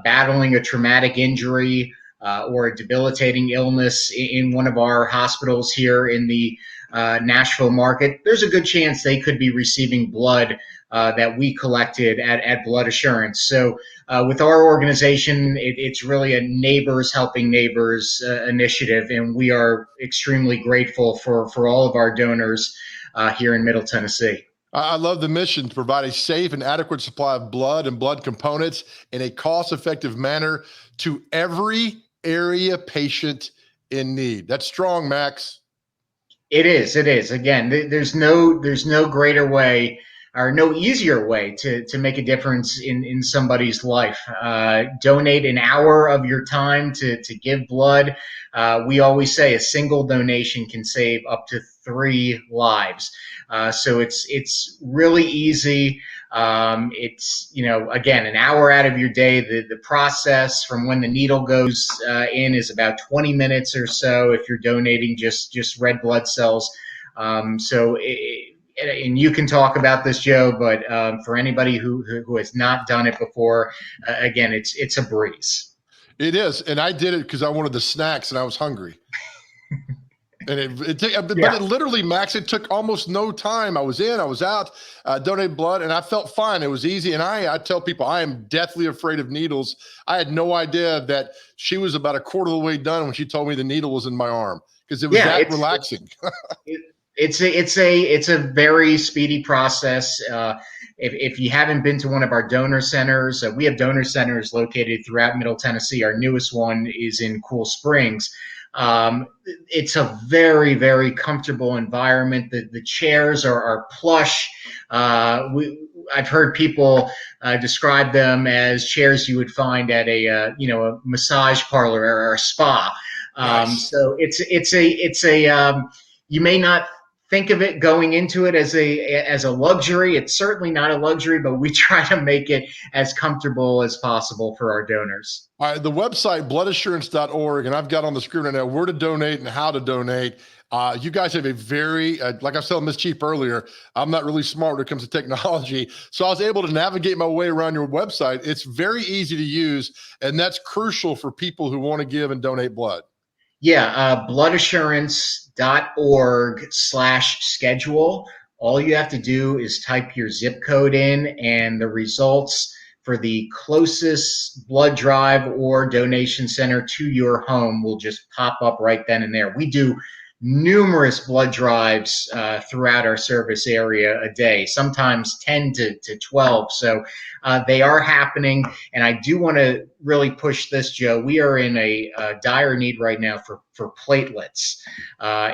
battling a traumatic injury or a debilitating illness in one of our hospitals here in the Nashville market, there's a good chance they could be receiving blood that we collected at Blood Assurance. So with our organization, it's really a neighbors helping neighbors initiative, and we are extremely grateful for all of our donors here in Middle Tennessee. I love the mission to provide a safe and adequate supply of blood and blood components in a cost-effective manner to every area patient in need. That's strong, Max. It is. Again, there's no greater way no easier way to make a difference in somebody's life. Donate an hour of your time to give blood. We always say a single donation can save up to 3 lives. So it's really easy. It's, again, an hour out of your day. The process from when the needle goes in is about 20 minutes or so if you're donating just red blood cells. And you can talk about this, Joe, but for anybody who has not done it before, again, it's a breeze. It is. And I did it because I wanted the snacks and I was hungry. And but it literally, Max, it took almost no time. I was in, I was out, donated blood, and I felt fine. It was easy. And I tell people I am deathly afraid of needles. I had no idea that she was about a quarter of the way done when she told me the needle was in my arm because it was that relaxing. It's a very speedy process. If you haven't been to one of our donor centers, we have donor centers located throughout Middle Tennessee. Our newest one is in Cool Springs. It's a very, very comfortable environment. The chairs are plush. I've heard people describe them as chairs you would find at a massage parlor or a spa. Nice. So it's a you may not think of it going into it as a luxury. It's certainly not a luxury, but we try to make it as comfortable as possible for our donors. All right, the website, bloodassurance.org, and I've got on the screen right now where to donate and how to donate. You guys have a very, like I was telling Ms. Chief earlier, I'm not really smart when it comes to technology. So I was able to navigate my way around your website. It's very easy to use, and that's crucial for people who want to give and donate blood. Yeah, bloodassurance.org/schedule. All you have to do is type your zip code in, and the results for the closest blood drive or donation center to your home will just pop up right then and there. We do numerous blood drives throughout our service area a day, sometimes 10 to 12. So they are happening. And I do want to really push this, Joe. We are in a dire need right now for platelets,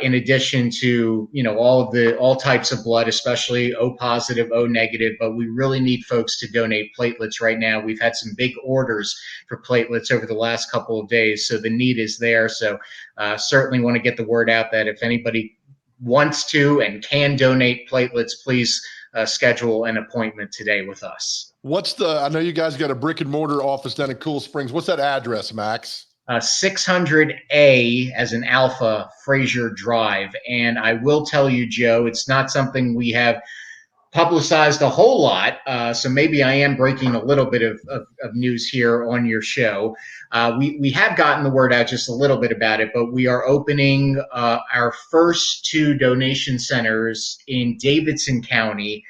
in addition to, all types of blood, especially O positive, O negative. But we really need folks to donate platelets right now. We've had some big orders for platelets over the last couple of days. So the need is there. So certainly want to get the word out that if anybody wants to and can donate platelets, please schedule an appointment today with us. I know you guys got a brick and mortar office down in Cool Springs. What's that address, Max? 600A as in Alpha Fraser Drive. And I will tell you, Joe, it's not something we have publicized a whole lot, so maybe I am breaking a little bit of news here on your show. We have gotten the word out just a little bit about it, but we are opening our first 2 donation centers in Davidson County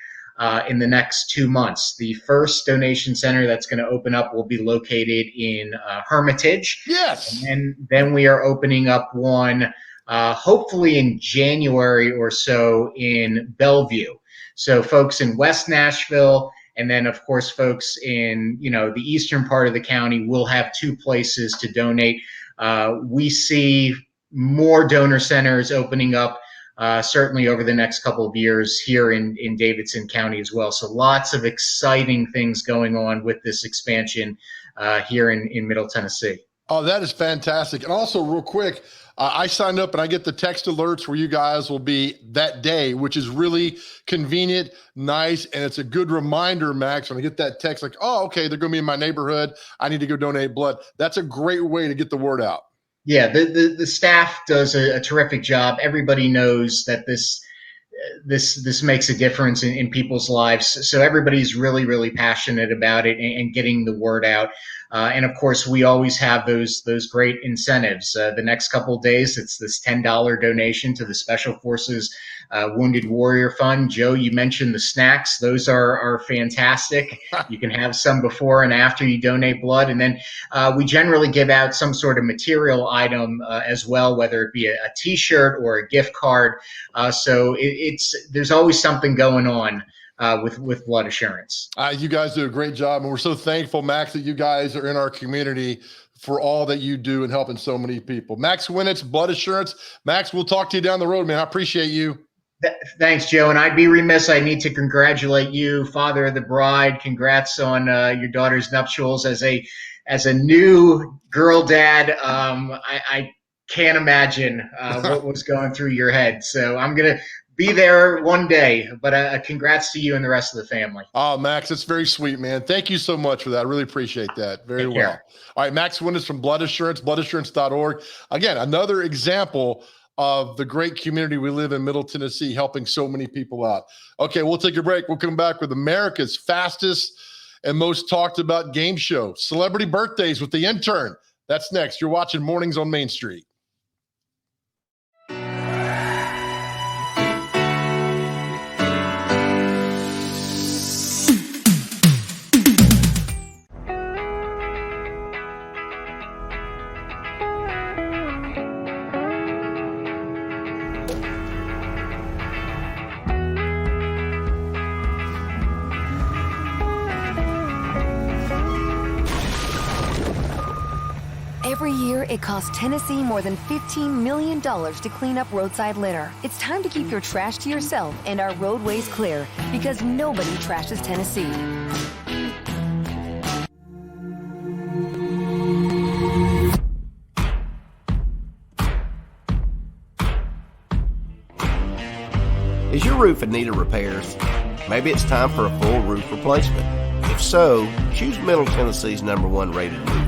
in the next 2 months. The first donation center that's going to open up will be located in Hermitage. Yes. And then we are opening up one hopefully in January or so in Bellevue. So folks in West Nashville, and then of course folks in the eastern part of the county will have 2 places to donate. We see more donor centers opening up certainly over the next couple of years here in Davidson County as well. So lots of exciting things going on with this expansion here in Middle Tennessee. Oh, that is fantastic. And also real quick, I signed up and I get the text alerts where you guys will be that day, which is really convenient, nice, and it's a good reminder, Max, when I get that text like, oh, okay, they're going to be in my neighborhood. I need to go donate blood. That's a great way to get the word out. Yeah, the staff does a terrific job. Everybody knows that this makes a difference in people's lives. So everybody's really, really passionate about it and getting the word out. And of course, we always have those great incentives. The next couple of days, it's this $10 donation to the Special Forces Wounded Warrior Fund. Joe, you mentioned the snacks; those are fantastic. You can have some before and after you donate blood, and then we generally give out some sort of material item as well, whether it be a T-shirt or a gift card. So there's always something going on with Blood Assurance. You guys do a great job, and we're so thankful, Max, that you guys are in our community for all that you do and helping so many people. Max Winitz, Blood Assurance. Max, we'll talk to you down the road, man. I appreciate you. Thanks, Joe. And I'd be remiss. I need to congratulate you, father of the bride. Congrats on your daughter's nuptials. As a new girl dad, I can't imagine what was going through your head. So I'm gonna be there one day. But congrats to you and the rest of the family. Oh, Max, that's very sweet, man. Thank you so much for that. I really appreciate that. Very Take well. care. All right, Max Wynn is from Blood Assurance, bloodassurance.org. Again, another example of the great community we live in Middle Tennessee, helping so many people out. Okay, we'll take a break. We'll come back with America's fastest and most talked about game show, Celebrity Birthdays with the Intern. That's next. You're watching Mornings on Main Street. Every year, it costs Tennessee more than $15 million to clean up roadside litter. It's time to keep your trash to yourself and our roadways clear, because nobody trashes Tennessee. Is your roof in need of repairs? Maybe it's time for a full roof replacement. If so, choose Middle Tennessee's #1 rated roofer.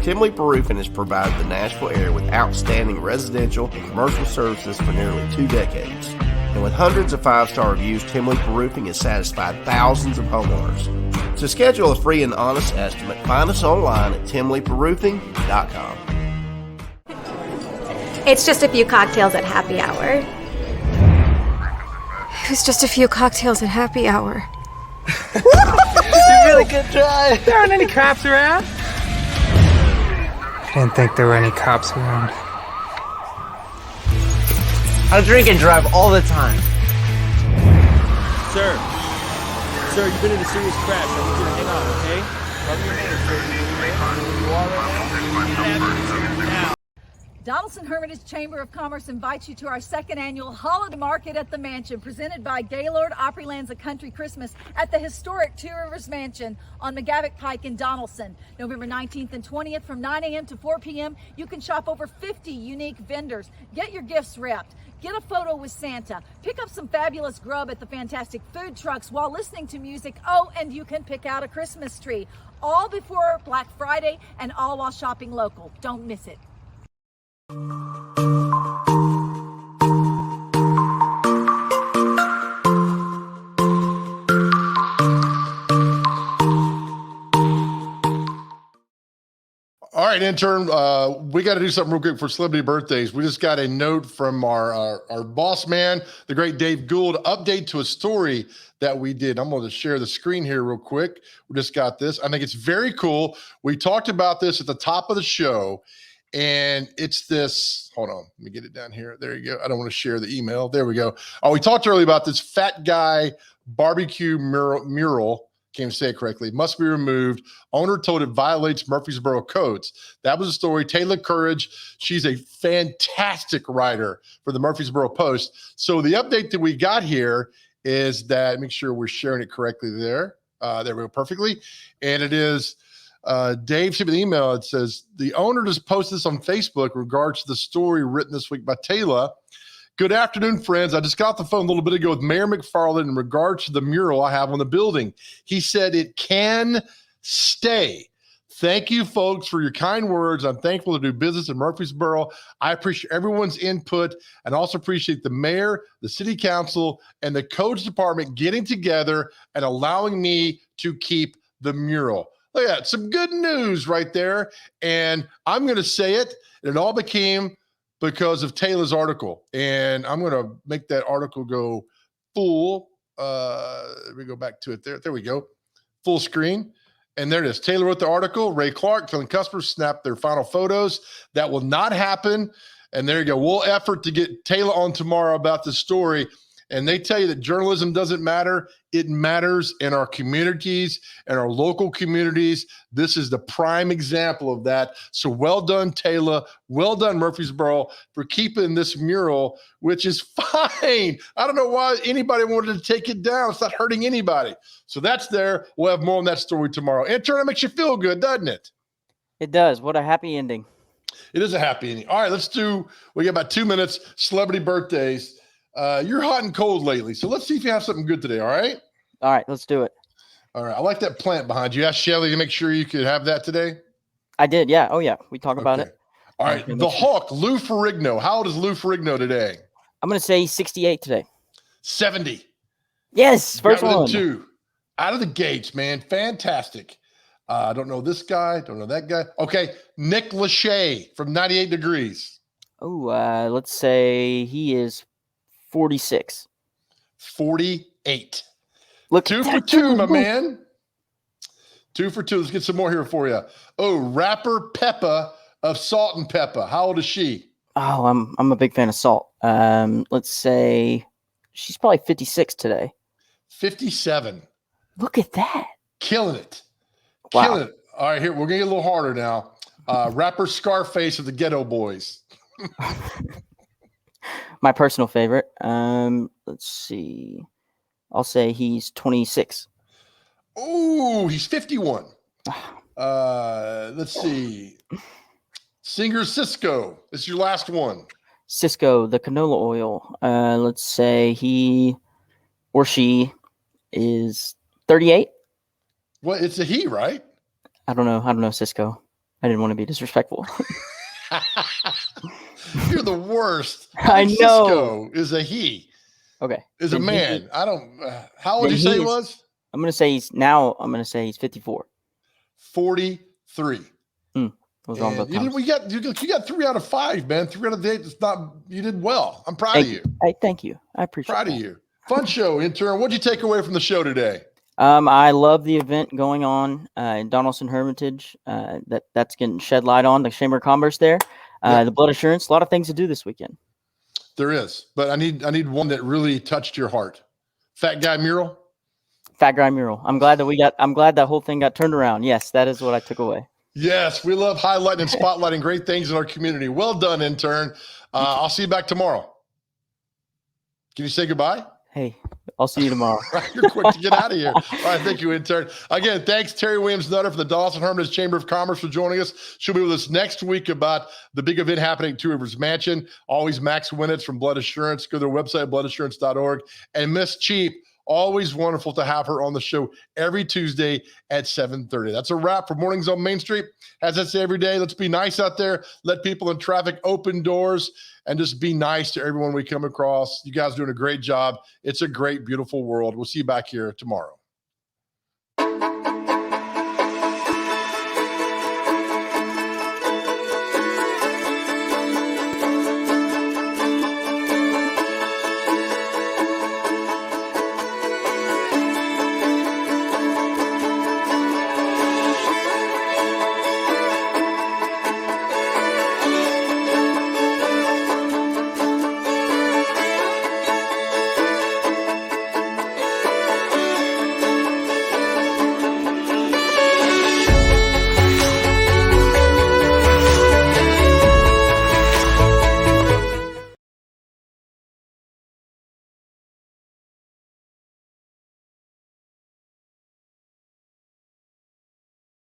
Tim Leeper Roofing has provided the Nashville area with outstanding residential and commercial services for nearly 2 decades. And with hundreds of 5-star reviews, Tim Leeper Roofing has satisfied thousands of homeowners. To schedule a free and honest estimate, find us online at timleeperroofing.com. It's just a few cocktails at happy hour. It was just a few cocktails at happy hour. You really good try. There aren't any cops around. I didn't think there were any cops around. I drink and drive all the time. Sir, you've been in a serious crash. I need you to hang on, okay? Cover your name, sir. You are right now. Donaldson Hermitage Chamber of Commerce invites you to our second annual Holiday Market at the Mansion, presented by Gaylord Opryland's A Country Christmas at the historic Two Rivers Mansion on McGavick Pike in Donaldson. November 19th and 20th from 9 a.m. to 4 p.m. You can shop over 50 unique vendors. Get your gifts wrapped. Get a photo with Santa. Pick up some fabulous grub at the fantastic food trucks while listening to music. Oh, and you can pick out a Christmas tree. All before Black Friday and all while shopping local. Don't miss it. All right, intern, we got to do something real quick for celebrity birthdays. We just got a note from our boss man, the great Dave Gould, update to a story that we did. I'm going to share the screen here real quick. We just got this. I think it's very cool. We talked about this at the top of the show, and it's this. Hold on, let me get it down here. There you go. I don't want to share the email. There we go. Oh, we talked earlier about this fat guy barbecue mural. Can't say it correctly, must be removed. Owner told it violates Murfreesboro codes. That was the story. Taylor Courage, she's a fantastic writer for the Murfreesboro Post. So the update that we got here is that, make sure we're sharing it correctly there. There we go, perfectly. And it is, Dave sent me the email. It says, the owner just posted this on Facebook in regards to the story written this week by Taylor. Good afternoon, friends. I just got off the phone a little bit ago with Mayor McFarland in regards to the mural I have on the building. He said it can stay. Thank you, folks, for your kind words. I'm thankful to do business in Murfreesboro. I appreciate everyone's input and also appreciate the mayor, the city council, and the codes department getting together and allowing me to keep the mural. Look at that. Some good news right there. And I'm going to say it. It all became because of Taylor's article. And I'm going to make that article go full. Let me go back to it there. There we go. Full screen. And there it is. Taylor wrote the article. Ray Clark telling customers snap their final photos. That will not happen. And there you go. We'll effort to get Taylor on tomorrow about this story. and they tell you that journalism doesn't matter. It matters in our communities and our local communities. This is the prime example of that. So well done, Taylor. Well done, Murfreesboro, for keeping this mural, which is fine. I don't know why anybody wanted to take it down. It's not hurting anybody. So that's there. We'll have more on that story tomorrow. Intern, it makes you feel good, doesn't it? It does. What a happy ending. It is a happy ending. All right, we got about 2 minutes, celebrity birthdays. You're hot and cold lately, so let's see if you have something good today, all right? All right, let's do it. All right, I like that plant behind you. Ask Shelly to make sure you could have that today. I did, yeah. Oh, yeah. We talk about it. All right, the Hawk, Lou Ferrigno. How old is Lou Ferrigno today? I'm going to say he's 68 today. 70. Yes, first one. 2. Out of the gates, man. Fantastic. I don't know this guy. Don't know that guy. Okay, Nick Lachey from 98 Degrees. Oh, let's say he is 46. 48. Look, 2 for 2, my man. 2 for 2. Let's get some more here for you. Oh, rapper Peppa of Salt and Peppa. How old is she? Oh, I'm a big fan of Salt. Let's say she's probably 56 today. 57. Look at that. Killing it. Wow. Killing it. All right, here, we're going to get a little harder now. Rapper Scarface of the Ghetto Boys. My personal favorite. Let's see. I'll say he's 26. Oh, he's 51. Let's see. Singer Cisco. This is your last one. Cisco, the canola oil. Let's say he or she is 38. Well, it's a he, right? I don't know, Cisco. I didn't want to be disrespectful. You're the worst. I know. Cisco is a he. Okay. Is a man. I don't. How old did you say he was? I'm going to say he's 54. 43. Was wrong both times. You got 3 out of 5, man. 3 out of 8. It's not. You did well. I'm proud of you. Thank you. I appreciate. Proud of you. Fun show, intern. What'd you take away from the show today? I love the event going on in Donaldson Hermitage. That's getting shed light on the Chamber of Commerce there. The blood assurance. A lot of things to do this weekend. There is, but I need one that really touched your heart. Fat guy mural. Fat guy mural. I'm glad that whole thing got turned around. Yes, that is what I took away. Yes, we love highlighting and spotlighting great things in our community. Well done, intern. I'll see you back tomorrow. Can you say goodbye? Hey, I'll see you tomorrow. You're quick to get out of here. All right, thank you, intern. Again, thanks, Terry Williams-Nutter from the Dawson Hermitage Chamber of Commerce for joining us. She'll be with us next week about the big event happening at Two Rivers Mansion. Always Max Winnitz from Blood Assurance. Go to their website, bloodassurance.org. And Miss Cheap, always wonderful to have her on the show every Tuesday at 7:30. That's a wrap for Mornings on Main Street. As I say every day, let's be nice out there. Let people in traffic open doors and just be nice to everyone we come across. You guys are doing a great job. It's a great, beautiful world. We'll see you back here tomorrow.